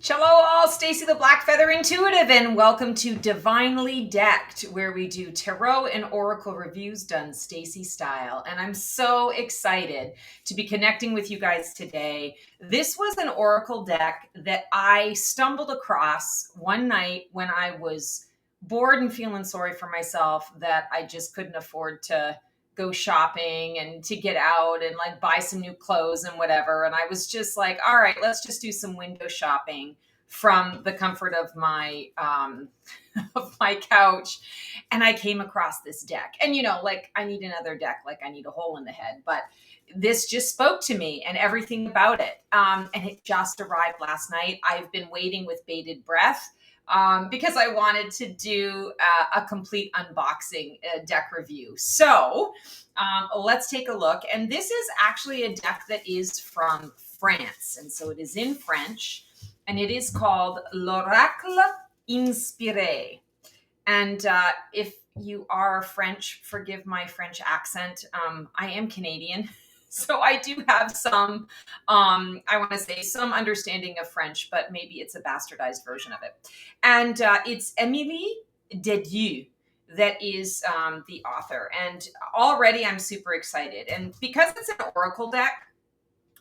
Hello all, Stacy the Black Feather Intuitive, and welcome to Divinely Decked, where we do tarot and oracle reviews done Stacy style. And I'm so excited to be connecting with you guys today. This was an oracle deck that I stumbled across one night when I was bored and feeling sorry for myself that I just couldn't afford to go shopping and to get out and like buy some new clothes and whatever. And I was just like, all right, let's just do some window shopping from the comfort of my of my couch. And I came across this deck. And like I need another deck, like I need a hole in the head. But this just spoke to me and everything about it. And it just arrived last night. I've been waiting with bated breath because I wanted to do a complete unboxing deck review. So let's take a look. And this is actually a deck that is from France. And so it is in French, and it is called L'Oracle Inspiré. And if you are French, forgive my French accent. I am Canadian. So I do have some, I want to say some understanding of French, but maybe it's a bastardized version of it. And it's Émilie Dedieu that is the author. And already I'm super excited. And because it's an oracle deck,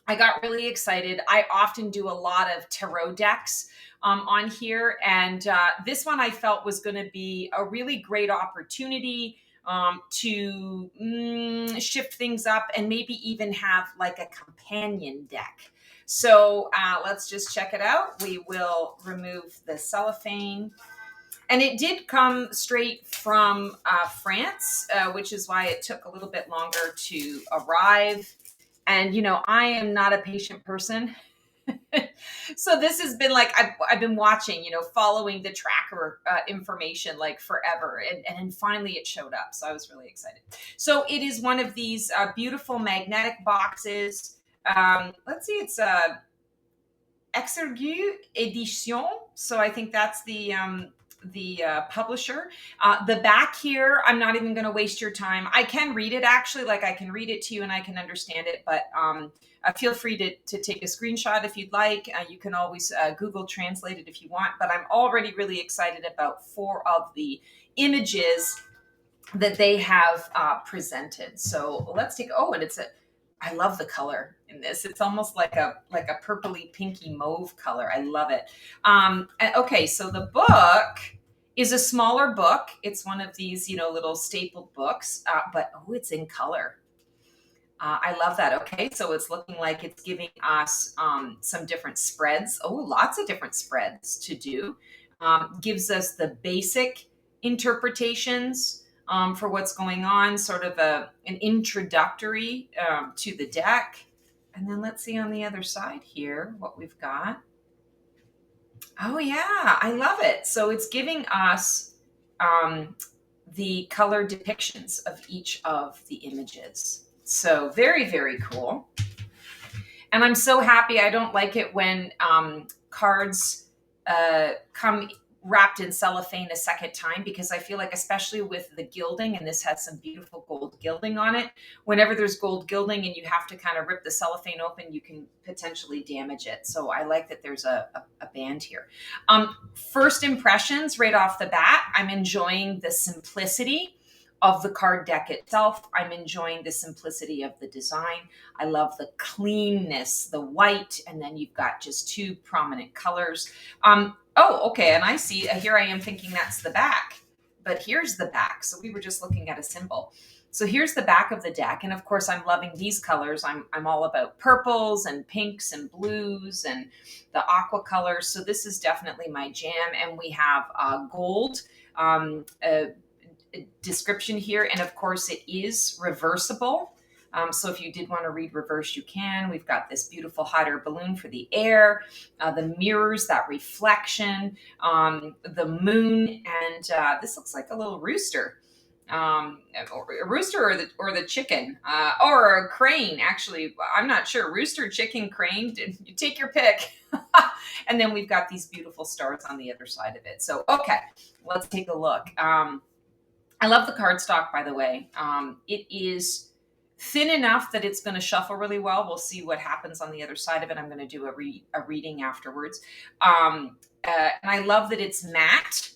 I got really excited. I often do a lot of tarot decks on here. And this one I felt was going to be a really great opportunity to shift things up and maybe even have like a companion deck. So let's just check it out. We will remove the cellophane. And it did come straight from France, which is why it took a little bit longer to arrive. And, I am not a patient person. So this has been like, I've been watching, following the tracker information like forever. And finally it showed up. So I was really excited. So it is one of these beautiful magnetic boxes. Let's see, it's Exergue Edition. So I think that's the publisher. The back here, I'm not even going to waste your time. I can read it actually, like I can read it to you and I can understand it, but feel free to take a screenshot if you'd like. You can always Google Translate it if you want, but I'm already really excited about 4 of the images that they have presented. So let's take, and I love the color in this. It's almost like a purpley pinky mauve color. I love it. Okay, so the book is a smaller book. It's one of these, little stapled books, but it's in color. I love that. Okay, so it's looking like it's giving us some different spreads. Lots of different spreads to do. Gives us the basic interpretations for what's going on, sort of an introductory to the deck. And then let's see on the other side here what we've got. Oh yeah, I love it. So it's giving us the color depictions of each of the images. So very, very cool. And I'm so happy. I don't like it when cards come wrapped in cellophane a second time, because I feel like, especially with the gilding, and this has some beautiful gold gilding on it, whenever there's gold gilding and you have to kind of rip the cellophane open, you can potentially damage it. So I like that there's a band here. First impressions right off the bat, I'm enjoying the simplicity of the card deck itself. I'm enjoying the simplicity of the design. I love the cleanness, the white, and then you've got just 2 prominent colors. Okay, and I see, here I am thinking that's the back, but here's the back. So we were just looking at a symbol. So here's the back of the deck, and of course I'm loving these colors. I'm all about purples and pinks and blues and the aqua colors. So this is definitely my jam, and we have gold, description here, and of course it is reversible. So if you did want to read reverse, you can. We've got this beautiful hot air balloon for the air, the mirrors, that reflection, the moon, and this looks like a little rooster, or a rooster, or the chicken, or a crane. Actually, I'm not sure. Rooster, chicken, crane. You take your pick. And then we've got these beautiful stars on the other side of it. So okay, let's take a look. I love the cardstock, by the way. It is thin enough that it's going to shuffle really well. We'll see what happens on the other side of it. I'm going to do a reading afterwards. And I love that it's matte,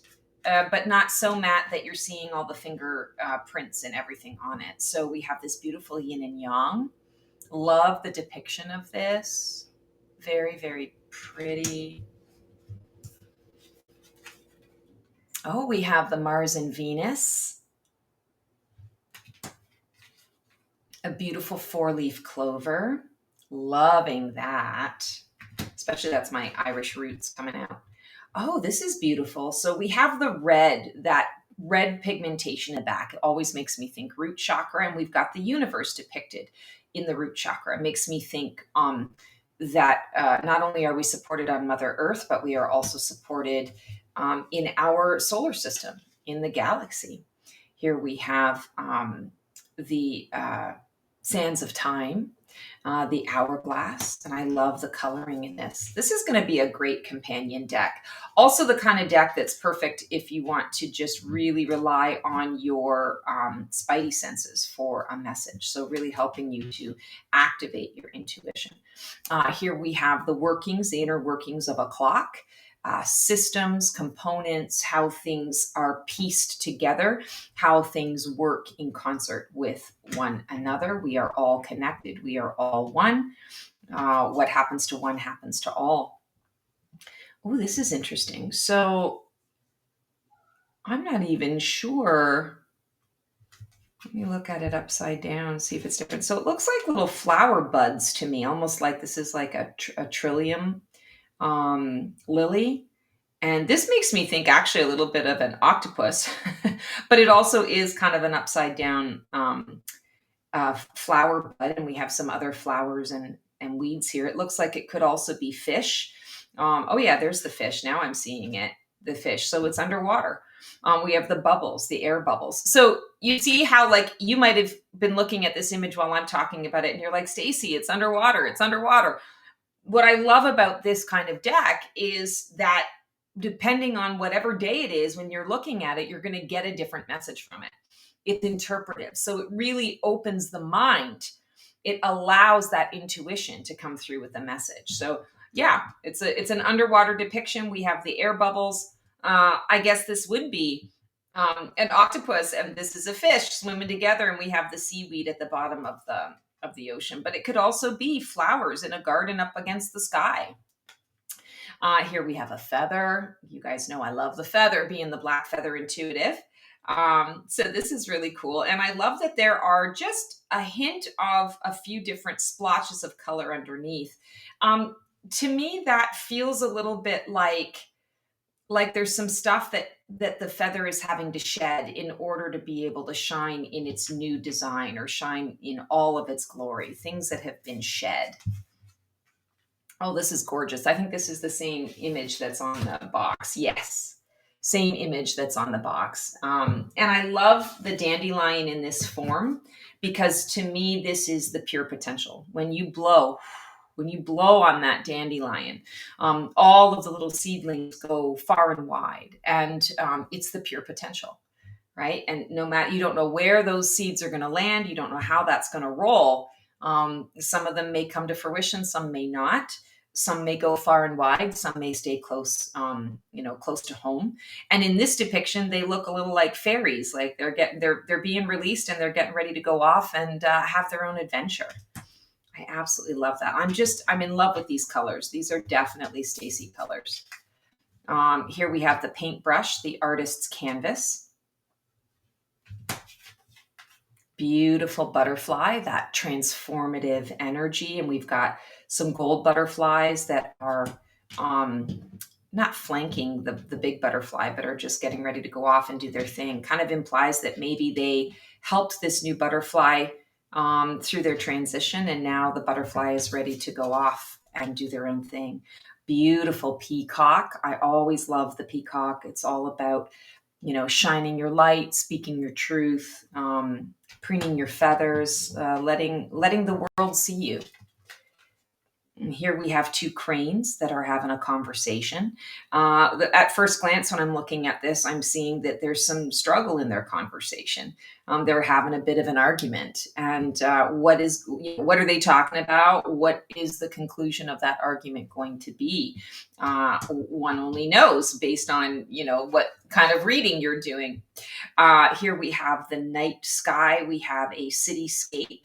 but not so matte that you're seeing all the finger prints and everything on it. So we have this beautiful yin and yang. Love the depiction of this. Very, very pretty. Oh, we have the Mars and Venus. A beautiful 4-leaf clover. Loving that. Especially that's my Irish roots coming out. Oh, this is beautiful. So we have the red, that red pigmentation in the back. It always makes me think root chakra, and we've got the universe depicted in the root chakra. It makes me think that not only are we supported on Mother Earth, but we are also supported in our solar system, in the galaxy. Here we have the sands of time, the hourglass, and I love the coloring in this. This is going to be a great companion deck. Also the kind of deck that's perfect if you want to just really rely on your spidey senses for a message. So really helping you to activate your intuition. Here we have the workings, the inner workings of a clock. Systems, components, how things are pieced together, how things work in concert with one another. We are all connected. We are all one. What happens to one happens to all. Oh, this is interesting. So I'm not even sure. Let me look at it upside down, see if it's different. So it looks like little flower buds to me, almost like this is like a trillium lily. And this makes me think actually a little bit of an octopus, but it also is kind of an upside down flower bud. And we have some other flowers and weeds here. It looks like it could also be fish. Oh yeah, there's the fish. Now I'm seeing it, the fish. So it's underwater. We have the bubbles, the air bubbles. So you see how like you might have been looking at this image while I'm talking about it and you're like, Stacy, it's underwater. It's underwater. What I love about this kind of deck is that depending on whatever day it is, when you're looking at it, you're going to get a different message from it. It's interpretive. So it really opens the mind. It allows that intuition to come through with the message. So yeah, it's an underwater depiction. We have the air bubbles. I guess this would be an octopus, and this is a fish swimming together, and we have the seaweed at the bottom of the ocean. But it could also be flowers in a garden up against the sky. Here we have a feather. You guys know I love the feather, being the black feather intuitive. So this is really cool. And I love that there are just a hint of a few different splotches of color underneath. To me, that feels a little bit like there's some stuff that the feather is having to shed in order to be able to shine in its new design or shine in all of its glory, things that have been shed. Oh, this is gorgeous. I think this is the same image that's on the box. Yes, same image that's on the box. And I love the dandelion in this form because to me, this is the pure potential. When you blow on that dandelion, all of the little seedlings go far and wide, and it's the pure potential, right? And no matter, you don't know where those seeds are going to land. You don't know how that's going to roll. Some of them may come to fruition, some may not. Some may go far and wide, some may stay close, close to home. And in this depiction, they look a little like fairies, like they're being released and they're getting ready to go off and have their own adventure. I absolutely love that. I'm in love with these colors. These are definitely Stacy colors. Here we have the paintbrush, the artist's canvas. Beautiful butterfly, that transformative energy. And we've got some gold butterflies that are not flanking the big butterfly, but are just getting ready to go off and do their thing. Kind of implies that maybe they helped this new butterfly through their transition, and now the butterfly is ready to go off and do their own thing. Beautiful peacock. I always love the peacock. It's all about, shining your light, speaking your truth, preening your feathers, letting the world see you. And here we have two cranes that are having a conversation. At first glance, when I'm looking at this, I'm seeing that there's some struggle in their conversation. They're having a bit of an argument. And what are they talking about? What is the conclusion of that argument going to be? One only knows based on, what kind of reading you're doing. Here we have the night sky. We have a cityscape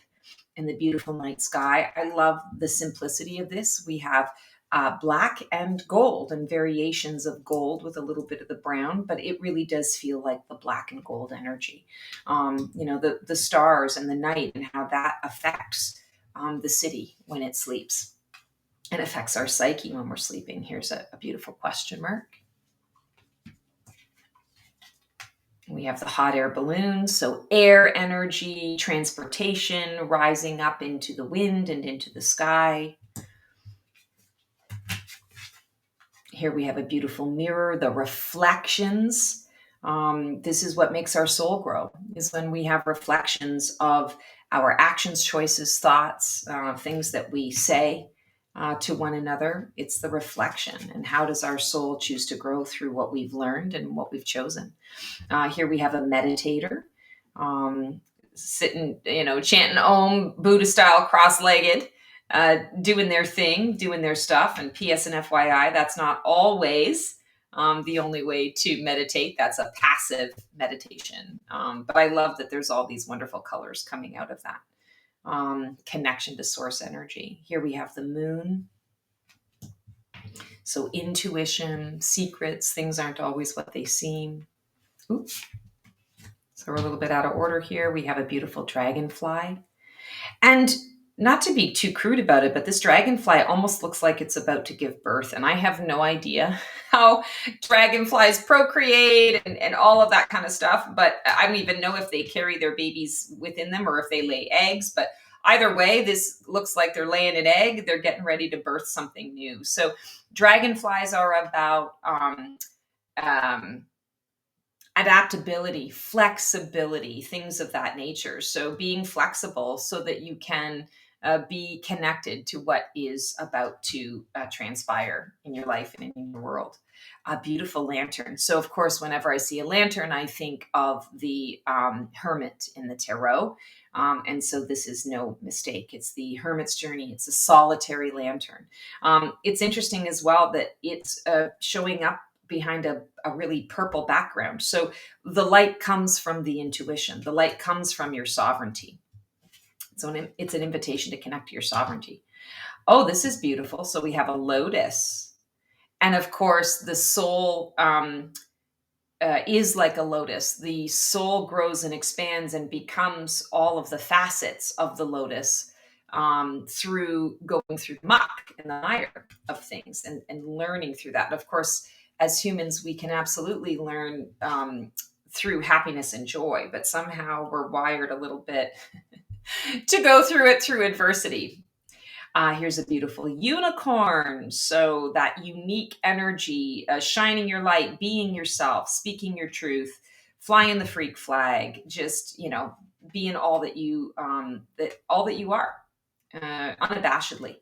and the beautiful night sky. I love the simplicity of this. We have black and gold and variations of gold with a little bit of the brown, but it really does feel like the black and gold energy. The stars and the night and how that affects the city when it sleeps and affects our psyche when we're sleeping. Here's a beautiful question mark. We have the hot air balloons, so air energy, transportation, rising up into the wind and into the sky. Here we have a beautiful mirror, the reflections. This is what makes our soul grow, is when we have reflections of our actions, choices, thoughts, things that we say to one another. It's the reflection. And how does our soul choose to grow through what we've learned and what we've chosen? Here we have a meditator sitting, chanting Om, Buddha style, cross-legged, doing their thing, doing their stuff. And PS and FYI, that's not always the only way to meditate. That's a passive meditation. But I love that there's all these wonderful colors coming out of that. Connection to source energy. Here we have the moon. So intuition, secrets, things aren't always what they seem. Oops. So we're a little bit out of order here. We have a beautiful dragonfly. And not to be too crude about it, but this dragonfly almost looks like it's about to give birth. And I have no idea how dragonflies procreate and all of that kind of stuff. But I don't even know if they carry their babies within them or if they lay eggs. But either way, this looks like they're laying an egg. They're getting ready to birth something new. So dragonflies are about adaptability, flexibility, things of that nature. So being flexible so that you can be connected to what is about to transpire in your life and in your world. A beautiful lantern. So of course, whenever I see a lantern, I think of the hermit in the tarot. And so this is no mistake. It's the hermit's journey. It's a solitary lantern. It's interesting as well that it's showing up behind a really purple background. So the light comes from the intuition. The light comes from your sovereignty. So it's an invitation to connect to your sovereignty. Oh, this is beautiful. So we have a lotus. And of course, the soul is like a lotus. The soul grows and expands and becomes all of the facets of the lotus through going through the muck and the mire of things and learning through that. And of course, as humans, we can absolutely learn through happiness and joy, but somehow we're wired a little bit to go through it through adversity. Here's a beautiful unicorn. So that unique energy, shining your light, being yourself, speaking your truth, flying the freak flag, just, being all that you are, unabashedly.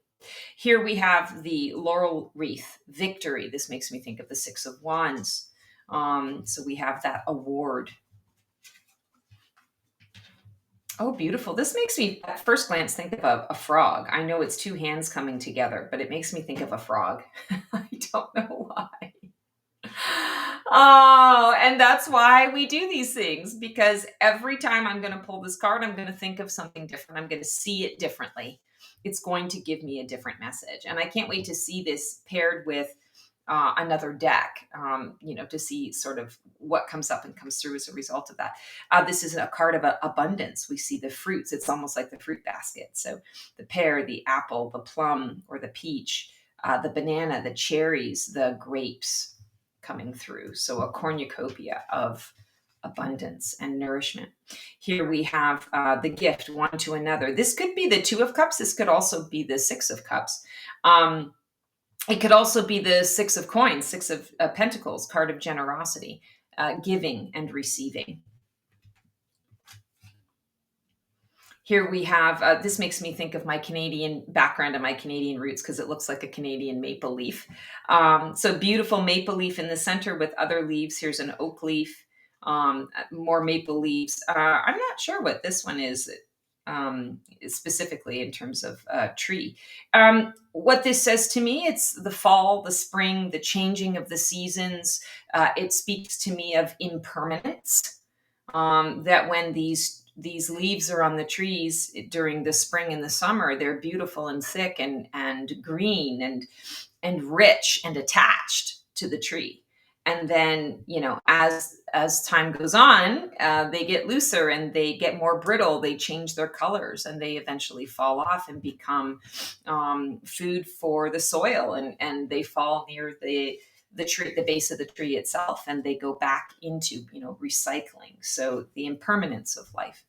Here we have the laurel wreath, victory. This makes me think of the Six of Wands. So we have that award. Oh, beautiful. This makes me, at first glance, think of a frog. I know it's two hands coming together, but it makes me think of a frog. I don't know why. Oh, and that's why we do these things, because every time I'm going to pull this card, I'm going to think of something different. I'm going to see it differently. It's going to give me a different message. And I can't wait to see this paired with another deck, to see sort of what comes up and comes through as a result of that. This is a card of abundance. We see the fruits. It's almost like the fruit basket. So the pear, the apple, the plum, or the peach, the banana, the cherries, the grapes coming through. So a cornucopia of abundance and nourishment. Here we have the gift, one to another. This could be the Two of Cups. This could also be the Six of Cups. It could also be the Six of Coins, Six of Pentacles, card of generosity, giving and receiving. Here we have, this makes me think of my Canadian background and my Canadian roots because it looks like a Canadian maple leaf. So beautiful maple leaf in the center with other leaves. Here's an oak leaf, more maple leaves. I'm not sure what this one is specifically in terms of tree. What this says to me, it's the fall, the spring, the changing of the seasons. It speaks to me of impermanence. That when these leaves are on the trees during the spring and the summer, they're beautiful and thick and green and rich and attached to the tree. And then, as time goes on, they get looser and they get more brittle. They change their colors and they eventually fall off and become food for the soil, and they fall near the tree, the base of the tree itself, and they go back into recycling. So the impermanence of life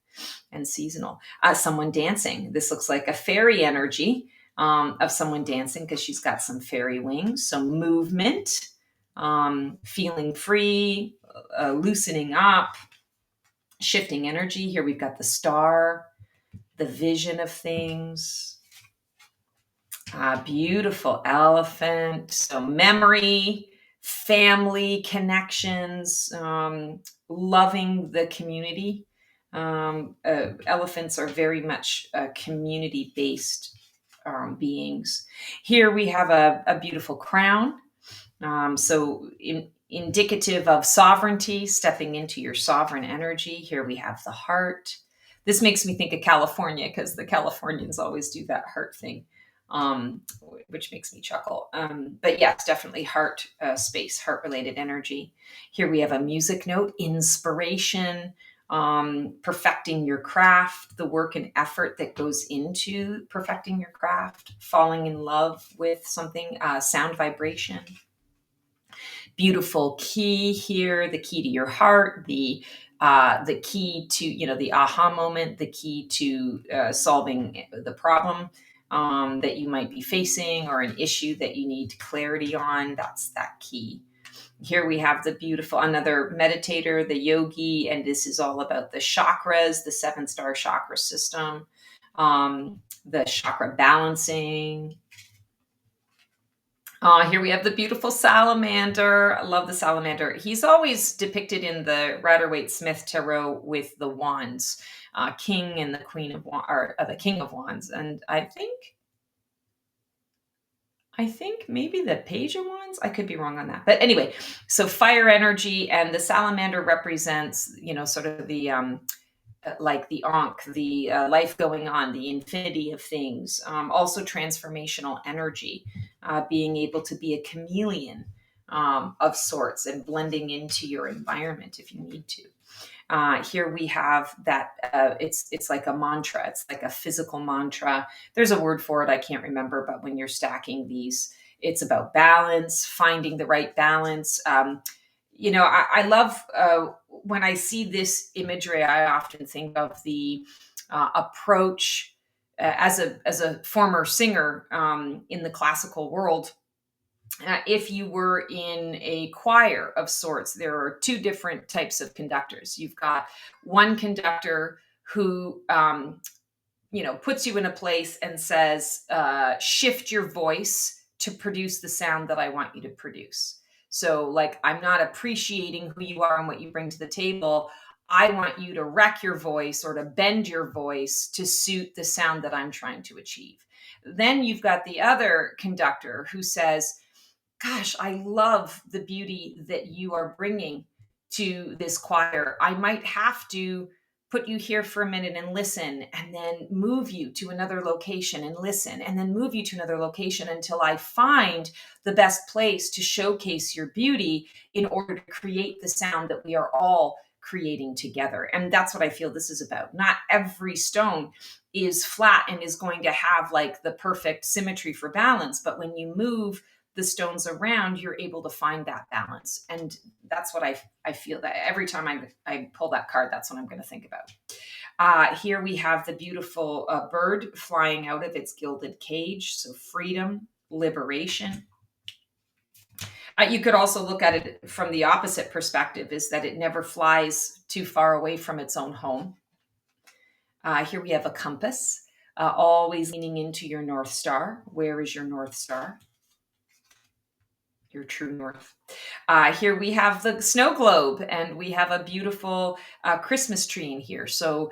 and seasonal. Someone dancing. This looks like a fairy energy of someone dancing because she's got some fairy wings. So movement, feeling free, loosening up, shifting energy. Here we've got the star, the vision of things. Beautiful elephant. So memory, family connections, loving the community. Elephants are very much community-based beings. Here we have a beautiful crown. So indicative of sovereignty, stepping into your sovereign energy. Here we have the heart. This makes me think of California because the Californians always do that heart thing, which makes me chuckle. But yes, definitely heart space, heart-related energy. Here we have a music note, inspiration, perfecting your craft, the work and effort that goes into perfecting your craft, falling in love with something, sound vibration. Beautiful key here, the key to your heart, the key to the aha moment, the key to solving the problem that you might be facing, or an issue that you need clarity on. That's that key. Here we have the beautiful, another meditator, the yogi, and this is all about the chakras, the 7-star chakra system, the chakra balancing. Here we have the beautiful salamander. I love the salamander. He's always depicted in the Rider-Waite-Smith tarot with the wands, king and the queen of wands, or the king of wands. And I think maybe the page of wands. I could be wrong on that. But anyway, so fire energy, and the salamander represents, sort of the like the Ankh, the life going on, the infinity of things. Also transformational energy, being able to be a chameleon of sorts and blending into your environment if you need to. Here we have that it's like a mantra. It's like a physical mantra. There's a word for it. I can't remember, but when you're stacking these, it's about balance, finding the right balance. I love when I see this imagery, I often think of the approach as a former singer in the classical world. If you were in a choir of sorts, there are two different types of conductors. You've got one conductor who puts you in a place and says, shift your voice to produce the sound that I want you to produce. So, like, I'm not appreciating who you are and what you bring to the table. I want you to wreck your voice or to bend your voice to suit the sound that I'm trying to achieve. Then you've got the other conductor who says, gosh, I love the beauty that you are bringing to this choir. I might have to put you here for a minute and listen, and then move you to another location and listen, and then move you to another location until I find the best place to showcase your beauty in order to create the sound that we are all creating together. And that's what I feel this is about. Not every stone is flat and is going to have like the perfect symmetry for balance, but when you move the stones around, you're able to find that balance. And that's what I feel that every time I pull that card, that's what I'm going to think about. Here we have the beautiful bird flying out of its gilded cage. So freedom, liberation. You could also look at it from the opposite perspective, is that it never flies too far away from its own home. Here we have a compass, always leaning into your North Star. Where is your North Star? Your true north. Here we have the snow globe, and we have a beautiful Christmas tree in here. So,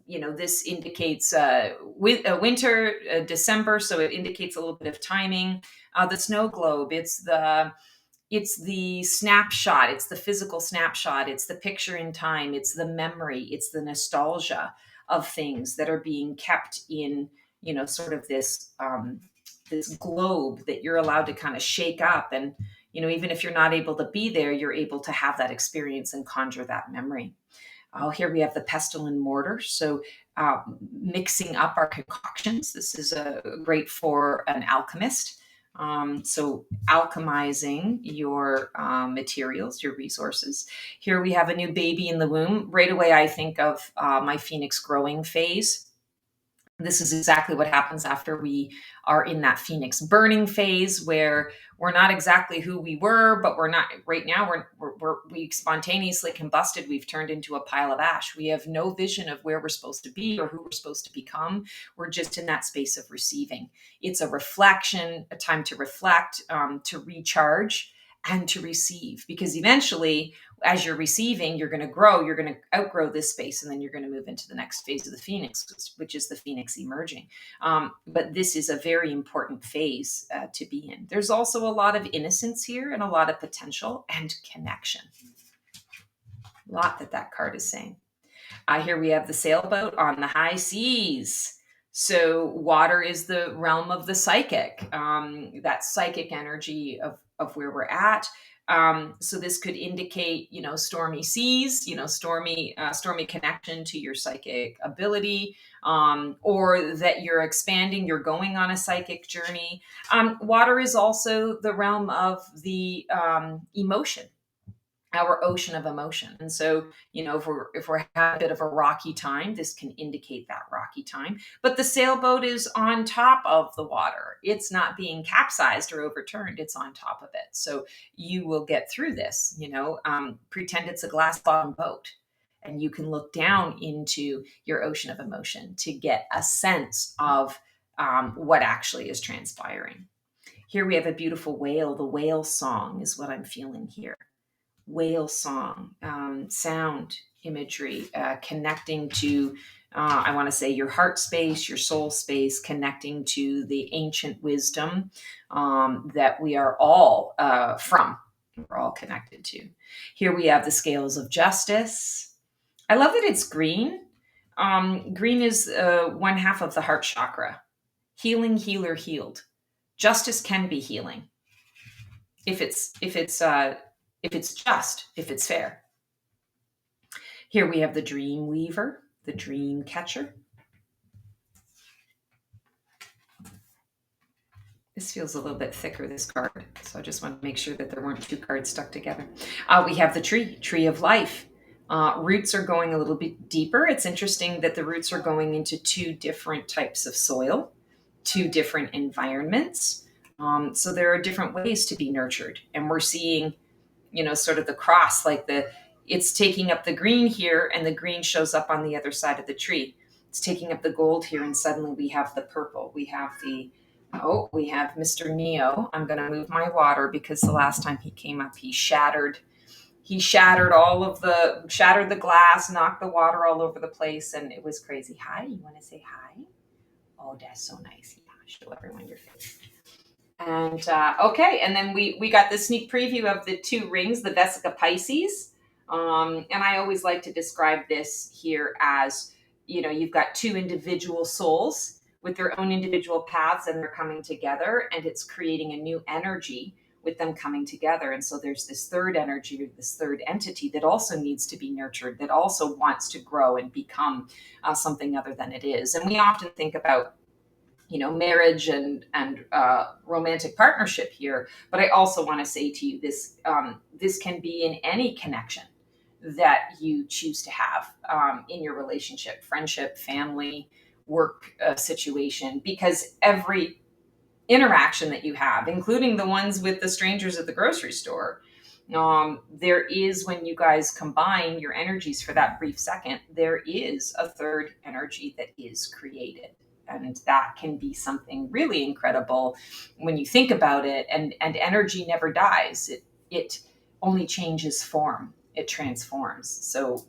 this indicates winter, December, so it indicates a little bit of timing. The snow globe, it's the snapshot, it's the physical snapshot, it's the picture in time, it's the memory, it's the nostalgia of things that are being kept in, sort of this globe that you're allowed to kind of shake up. And even if you're not able to be there, you're able to have that experience and conjure that memory. Oh, here we have the pestle and mortar. So, mixing up our concoctions. This is great for an alchemist. So, alchemizing your materials, your resources. Here we have a new baby in the womb. Right away, I think of my phoenix growing phase. This is exactly what happens after we are in that phoenix burning phase, where we're not exactly who we were, but we're not right now. We spontaneously combusted. We've turned into a pile of ash. We have no vision of where we're supposed to be or who we're supposed to become. We're just in that space of receiving. It's a reflection, a time to reflect, to recharge, and to receive. Because eventually, as you're receiving, you're going to grow, you're going to outgrow this space, and then you're going to move into the next phase of the phoenix, which is the phoenix emerging. But this is a very important phase to be in. There's also a lot of innocence here and a lot of potential and connection. A lot that card is saying. Here we have the sailboat on the high seas. So water is the realm of the psychic, that psychic energy of where we're at. So this could indicate, stormy seas, stormy connection to your psychic ability, or that you're expanding, you're going on a psychic journey. Water is also the realm of the emotion, our ocean of emotion. And so, if we're having a bit of a rocky time, this can indicate that rocky time. But the sailboat is on top of the water. It's not being capsized or overturned. It's on top of it. So you will get through this. Pretend it's a glass bottom boat, and you can look down into your ocean of emotion to get a sense of what actually is transpiring. Here we have a beautiful whale. The whale song is what I'm feeling here. Whale song, sound imagery, connecting to, I want to say, your heart space, your soul space, connecting to the ancient wisdom that we are all from. We're all connected to. Here we have the scales of justice. I love that it's green. Green is one half of the heart chakra. Healing, healer, healed. Justice can be healing if it's just, if it's fair. Here we have the dream weaver, the dream catcher. This feels a little bit thicker, this card. So I just want to make sure that there weren't two cards stuck together. We have the tree of life. Roots are going a little bit deeper. It's interesting that the roots are going into two different types of soil, two different environments. So there are different ways to be nurtured. And we're seeing, sort of the cross, like it's taking up the green here, and the green shows up on the other side of the tree. It's taking up the gold here, and suddenly we have the purple. We have Mr. Neo. I'm going to move my water because the last time he came up, he shattered the glass, knocked the water all over the place, and it was crazy. Hi, you want to say hi? Oh, that's so nice. Yeah, show everyone your face. And okay, and then we got the sneak preview of the two rings, the Vesica Pisces. And I always like to describe this here as, you've got two individual souls with their own individual paths, and they're coming together, and it's creating a new energy with them coming together. And so there's this third energy, or this third entity that also needs to be nurtured, that also wants to grow and become something other than it is. And we often think about marriage and romantic partnership here. But I also want to say to you, this can be in any connection that you choose to have in your relationship, friendship, family, work situation, because every interaction that you have, including the ones with the strangers at the grocery store, There is, when you guys combine your energies for that brief second, there is a third energy that is created. And that can be something really incredible when you think about it. And energy never dies. It only changes form. It transforms. So,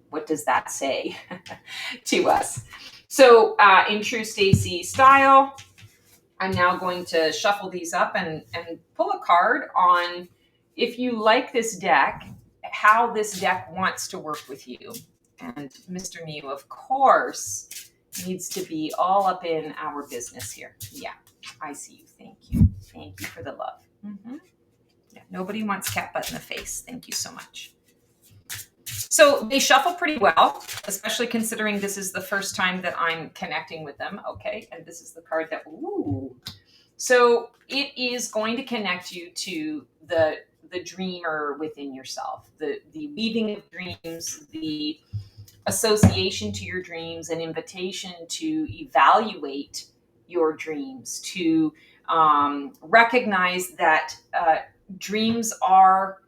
what does that say to us? So, in true Stacy style, I'm now going to shuffle these up and pull a card on, if you like this deck, how this deck wants to work with you. And Mr. Mew, of course, needs to be all up in our business here. Yeah, I see you. Thank you. Thank you for the love. Yeah, nobody wants cat butt in the face. Thank you so much. So they shuffle pretty well, especially considering this is the first time that I'm connecting with them. Okay, and this is the card that, ooh. So it is going to connect you to the dreamer within yourself, the weaving of dreams, the association to your dreams, an invitation to evaluate your dreams, to recognize that dreams are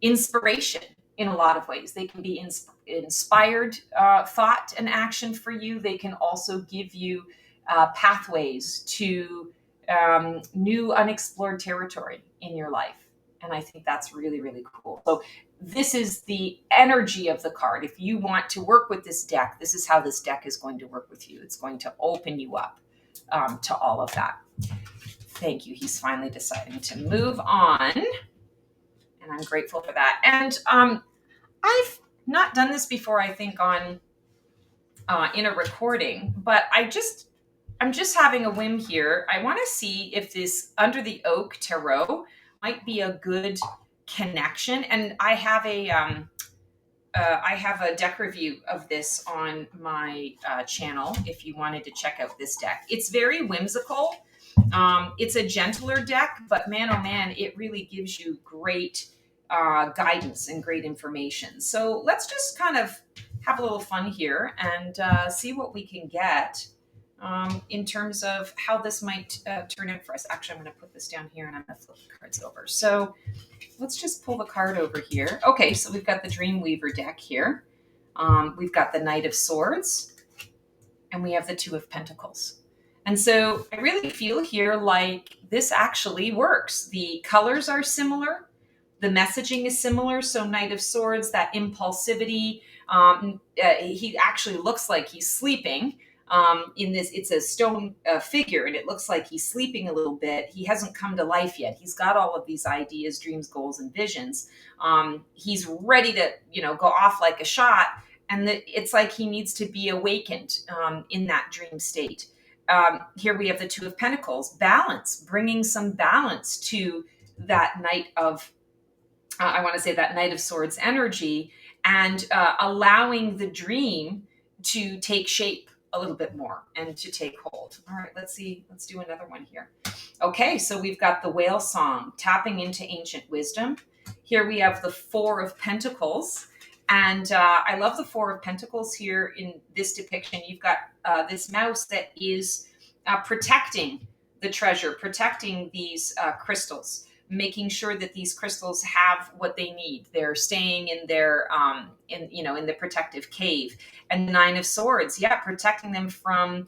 inspiration in a lot of ways. They can be inspired thought and action for you. They can also give you pathways to new unexplored territory in your life. And I think that's really, really cool. So this is the energy of the card. If you want to work with this deck, this is how this deck is going to work with you. It's going to open you up to all of that. Thank you. He's finally deciding to move on. And I'm grateful for that. And I've not done this before, I think, on in a recording, but I'm just having a whim here. I want to see if this Under the Oak Tarot might be a good connection. And I have a deck review of this on my channel if you wanted to check out this deck. It's very whimsical. It's a gentler deck, but man, oh man, it really gives you great guidance and great information. So let's just kind of have a little fun here and see what we can get in terms of how this might turn out for us. Actually, I'm going to put this down here and I'm going to flip the cards over. So let's just pull the card over here. Okay, so we've got the Dreamweaver deck here. We've got the Knight of Swords, and we have the Two of Pentacles. And so I really feel here like this actually works. The colors are similar. The messaging is similar. So Knight of Swords, that impulsivity. He actually looks like he's sleeping. In this, it's a stone figure, and it looks like he's sleeping a little bit. He hasn't come to life yet. He's got all of these ideas, dreams, goals, and visions. He's ready to, go off like a shot. And it's like he needs to be awakened in that dream state. Here we have the Two of Pentacles, balance, bringing some balance to that Knight of that Knight of Swords energy, and allowing the dream to take shape a little bit more and to take hold. All right, let's see. Let's do another one here. Okay, so we've got the Whale Song, tapping into ancient wisdom. Here we have the Four of Pentacles. And I love the Four of Pentacles here in this depiction. You've got this mouse that is protecting the treasure, protecting these crystals, making sure that these crystals have what they need. They're staying in their, in the protective cave. And the Nine of Swords, protecting them from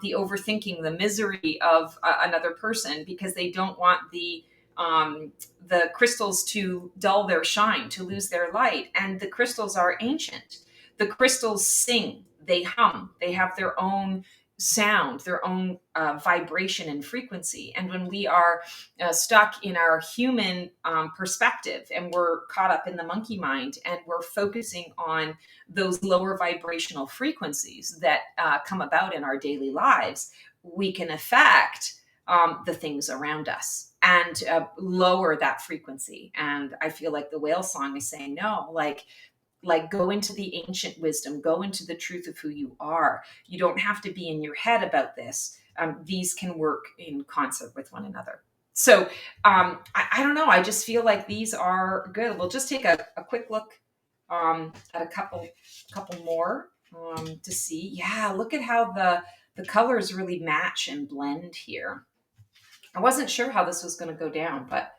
the overthinking, the misery of another person, because they don't want the crystals to dull their shine, to lose their light. And the crystals are ancient. The crystals sing, they hum, they have their own sound, their own vibration and frequency. And when we are stuck in our human perspective, and we're caught up in the monkey mind, and we're focusing on those lower vibrational frequencies that come about in our daily lives, we can affect the things around us and lower that frequency. And I feel like the Whale Song is saying, no, like go into the ancient wisdom, go into the truth of who you are. You don't have to be in your head about this. These can work in concert with one another. So I don't know. I just feel like these are good. We'll just take a quick look at a couple more to see. Yeah, look at how the colors really match and blend here. I wasn't sure how this was going to go down, but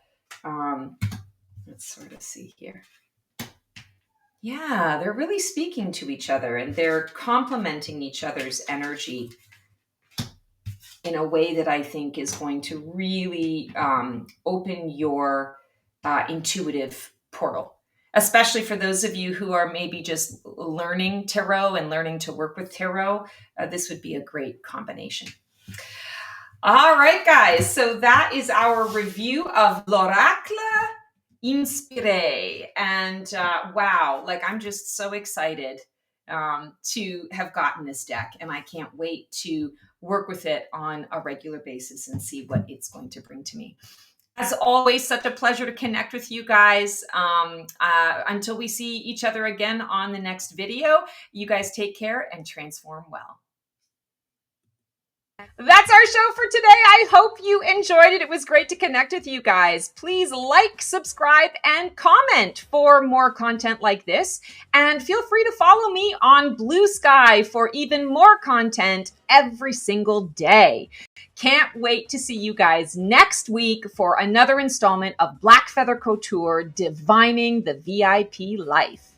Let's sort of see here. Yeah, they're really speaking to each other and they're complementing each other's energy in a way that I think is going to really open your intuitive portal, especially for those of you who are maybe just learning tarot and learning to work with tarot. This would be a great combination. All right, guys. So that is our review of l'Oracle Inspiré. And wow, like I'm just so excited to have gotten this deck. And I can't wait to work with it on a regular basis and see what it's going to bring to me. As always, such a pleasure to connect with you guys. Until we see each other again on the next video, you guys take care and transform well. That's our show for today. I hope you enjoyed it. It was great to connect with you guys. Please like, subscribe, and comment for more content like this. And feel free to follow me on Blue Sky for even more content every single day. Can't wait to see you guys next week for another installment of Black Feather Couture, Divining the VIP Life.